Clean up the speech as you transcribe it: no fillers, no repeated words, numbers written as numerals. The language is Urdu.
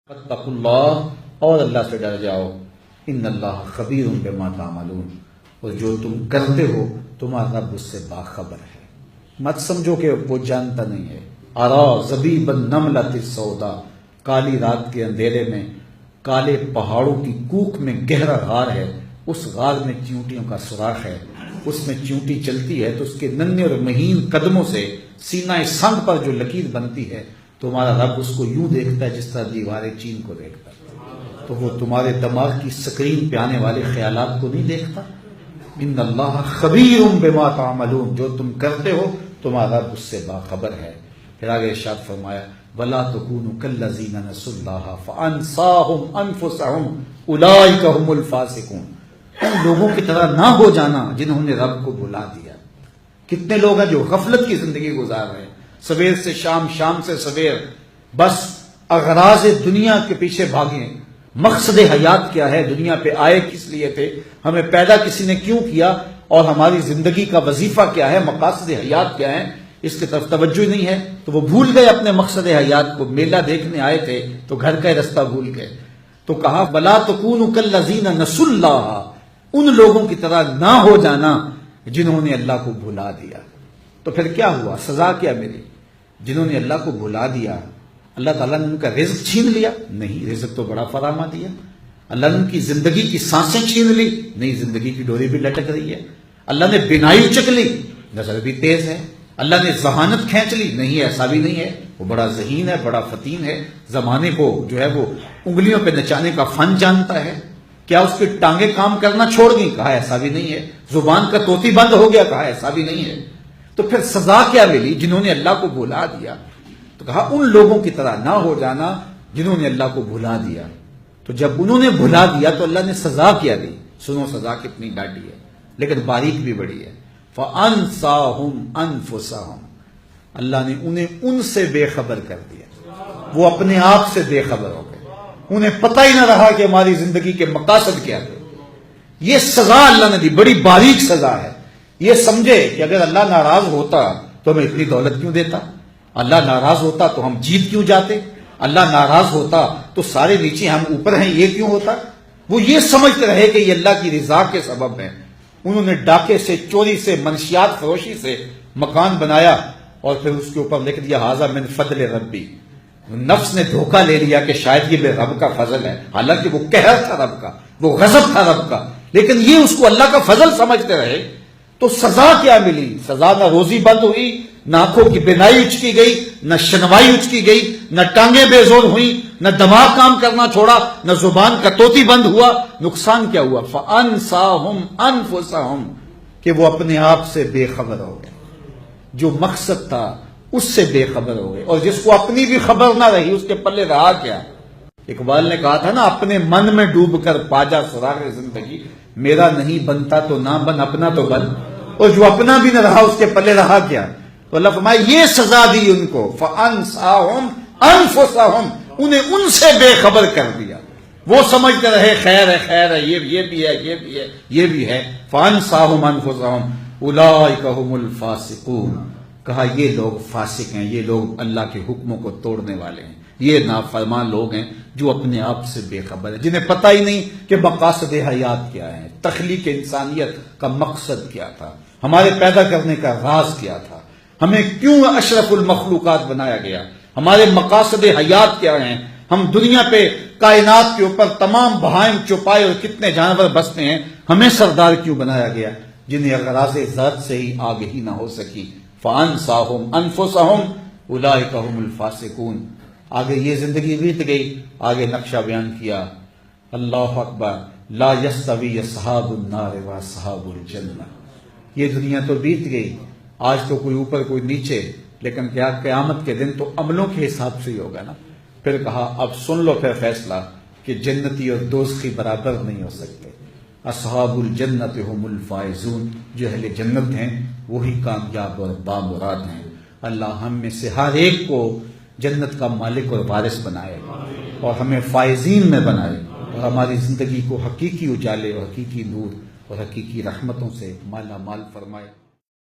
فاتقوا اللہ، اور اللہ سے ڈر جاؤ، ان اللہ خبیر بما تعملون، اور جو تم کرتے ہو تمہارا رب اس سے باخبر ہے۔ مت سمجھو کہ وہ جانتا نہیں ہے۔ ارا زبیب النملۃ السوداء، کالی رات کے اندھیرے میں کالے پہاڑوں کی کوک میں گہرا غار ہے، اس غار میں چیونٹیوں کا سوراخ ہے، اس میں چیونٹی چلتی ہے تو اس کے ننھے اور مہین قدموں سے سینہ سنگ پر جو لکیر بنتی ہے، تمہارا رب اس کو یوں دیکھتا ہے جس طرح دیوار چین کو دیکھتا ہے۔ تو وہ تمہارے دماغ کی سکرین پہ آنے والے خیالات کو نہیں دیکھتا؟ ان اللہ خبیر بما تعملون، جو تم کرتے ہو تمہارا رب اس سے باخبر ہے۔ پھر آگے ارشاد فرمایا وَلَا تَكُونُوا كَالَّذِينَ نَسُوا اللَّهَ فَأَنسَاهُمْ أَنفُسَهُمْ أُولَٰئِكَ هُمُ الْفَاسِقُونَ، ان لوگوں کی طرح نہ ہو جانا جنہوں نے رب کو بھلا دیا۔ کتنے لوگ ہیں جو غفلت کی زندگی گزار رہے ہیں، سویر سے شام، شام سے سویر، بس اغراض دنیا کے پیچھے بھاگیں۔ مقصد حیات کیا ہے؟ دنیا پہ آئے کس لیے تھے؟ ہمیں پیدا کسی نے کیوں کیا؟ اور ہماری زندگی کا وظیفہ کیا ہے؟ مقاصد حیات کیا ہے؟ اس کی طرف توجہ نہیں ہے، تو وہ بھول گئے اپنے مقصد حیات کو۔ میلہ دیکھنے آئے تھے تو گھر کا رستہ بھول گئے۔ تو کہا وَلَا تَكُونُوا كَالَّذِينَ نَسُوا اللَّهَ، ان لوگوں کی طرح نہ ہو جانا جنہوں نے اللہ کو بھلا دیا۔ تو پھر کیا ہوا؟ سزا کیا ملی؟ جنہوں نے اللہ کو بھلا دیا، اللہ تعالیٰ نے ان کا رزق چھین لیا؟ نہیں، رزق تو بڑا فراہم دیا۔ اللہ نے ان کی زندگی کی سانسیں چھین لی؟ نہیں، زندگی کی ڈوری بھی لٹک رہی ہے۔ اللہ نے بینائی اچک لی؟ نظر بھی تیز ہے۔ اللہ نے ذہانت کھینچ لی؟ نہیں، ایسا بھی نہیں ہے، وہ بڑا ذہین ہے، بڑا فتین ہے، زمانے کو جو ہے وہ انگلیوں پہ نچانے کا فن جانتا ہے۔ کیا اس کی ٹانگیں کام کرنا چھوڑ گئی؟ کہا ایسا بھی نہیں ہے۔ زبان کا طوطی بند ہو گیا؟ کہا ایسا بھی نہیں ہے۔ تو پھر سزا کیا ملی جنہوں نے اللہ کو بھلا دیا؟ تو کہا ان لوگوں کی طرح نہ ہو جانا جنہوں نے اللہ کو بھلا دیا۔ تو جب انہوں نے بھلا دیا تو اللہ نے سزا کیا دی؟ سنو سزا کتنی ڈاٹی ہے، لیکن باریک بھی بڑی ہے۔ فَأَنسَاهُمْ أَنفُسَهُمْ، اللہ نے انہیں ان سے بے خبر کر دیا، وہ اپنے آپ سے بے خبر ہو گئے، انہیں پتہ ہی نہ رہا کہ ہماری زندگی کے مقاصد کیا تھے۔ یہ سزا اللہ نے دی، بڑی باریک سزا ہے۔ یہ سمجھے کہ اگر اللہ ناراض ہوتا تو ہمیں اتنی دولت کیوں دیتا؟ اللہ ناراض ہوتا تو ہم جیت کیوں جاتے؟ اللہ ناراض ہوتا تو سارے نیچے ہم اوپر ہیں، یہ کیوں ہوتا؟ وہ یہ سمجھتے رہے کہ یہ اللہ کی رضا کے سبب ہے۔ انہوں نے ڈاکے سے، چوری سے، منشیات فروشی سے مکان بنایا اور پھر اس کے اوپر لکھ دیا ھذا من فضل ربی۔ نفس نے دھوکہ لے لیا کہ شاید یہ رب کا فضل ہے، حالانکہ وہ قہر تھا رب کا، وہ غضب تھا رب کا، لیکن یہ اس کو اللہ کا فضل سمجھتے رہے۔ تو سزا کیا ملی؟ سزا نہ روزی بند ہوئی، نہ آنکھوں کی بینائی اچکی گئی، نہ شنوائی اچکی گئی، نہ ٹانگیں بے زور ہوئیں، نہ دماغ کام کرنا چھوڑا، نہ زبان کا طوطی بند ہوا۔ نقصان کیا ہوا؟ فَأَنسَاهُمْ أَنفُسَهُمْ، کہ وہ اپنے آپ سے بے خبر ہو گئے، جو مقصد تھا اس سے بے خبر ہو گئے، اور جس کو اپنی بھی خبر نہ رہی اس کے پلے رہا کیا؟ اقبال نے کہا تھا نا، اپنے من میں ڈوب کر پاجا سراغ زندگی، میرا نہیں بنتا تو نہ بن، اپنا تو بن، اور جو اپنا بھی نہ رہا اس کے پلے رہا کیا؟ تو اللہ فرمائے یہ سزا دی ان کو، فَأَنسَاهُمْ أَنفُسَهُمْ، انہیں ان سے بے خبر کر دیا۔ وہ سمجھتے رہے خیر ہے، خیر ہے، یہ بھی ہے، یہ بھی ہے، یہ بھی ہے۔ فَأَنسَاهُمْ أَنفُسَهُمْ أُولَٰئِكَ هُمُ الْفَاسِقُونَ، کہا یہ لوگ فاسق ہیں، یہ لوگ اللہ کے حکموں کو توڑنے والے ہیں، یہ نافرمان لوگ ہیں جو اپنے آپ سے بے خبر ہیں، جنہیں پتہ ہی نہیں کہ مقاصد حیات کیا ہے، تخلیق انسانیت کا مقصد کیا تھا، ہمارے پیدا کرنے کا راز کیا تھا، ہمیں کیوں اشرف المخلوقات بنایا گیا، ہمارے مقاصد حیات کیا ہیں، ہم دنیا پہ کائنات کے اوپر تمام بہائم چوپائے اور کتنے جانور بستے ہیں، ہمیں سردار کیوں بنایا گیا، جنہیں اغراض ذات سے ہی آگہی نہ ہو سکی۔ فَأَنسَاهُمْ أَنفُسَهُمْ أُولَٰئِكَ هُمُ الْفَاسِقُونَ۔ آگے یہ زندگی بیت گئی، آگے نقشہ بیان کیا، اللہ اکبر، لا يستوی اصحاب النار واصحاب الجنہ۔ یہ دنیا تو بیت گئی، آج تو کوئی اوپر کوئی نیچے، لیکن کیا قیامت کے دن تو عملوں کے حساب سے ہی ہوگا نا۔ پھر کہا اب سن لو پھر فیصلہ کہ جنتی اور دوزخی برابر نہیں ہو سکتے۔ اصحاب الجنت هم الفائزون، جو اہل جنت ہیں وہی کامیاب اور بامراد ہیں۔ اللہ ہم میں سے ہر ایک کو جنت کا مالک اور وارث بنائے، اور ہمیں فائزین میں بنائے، اور ہماری زندگی کو حقیقی اجالے اور حقیقی نور اور حقیقی رحمتوں سے مالا مال فرمائے۔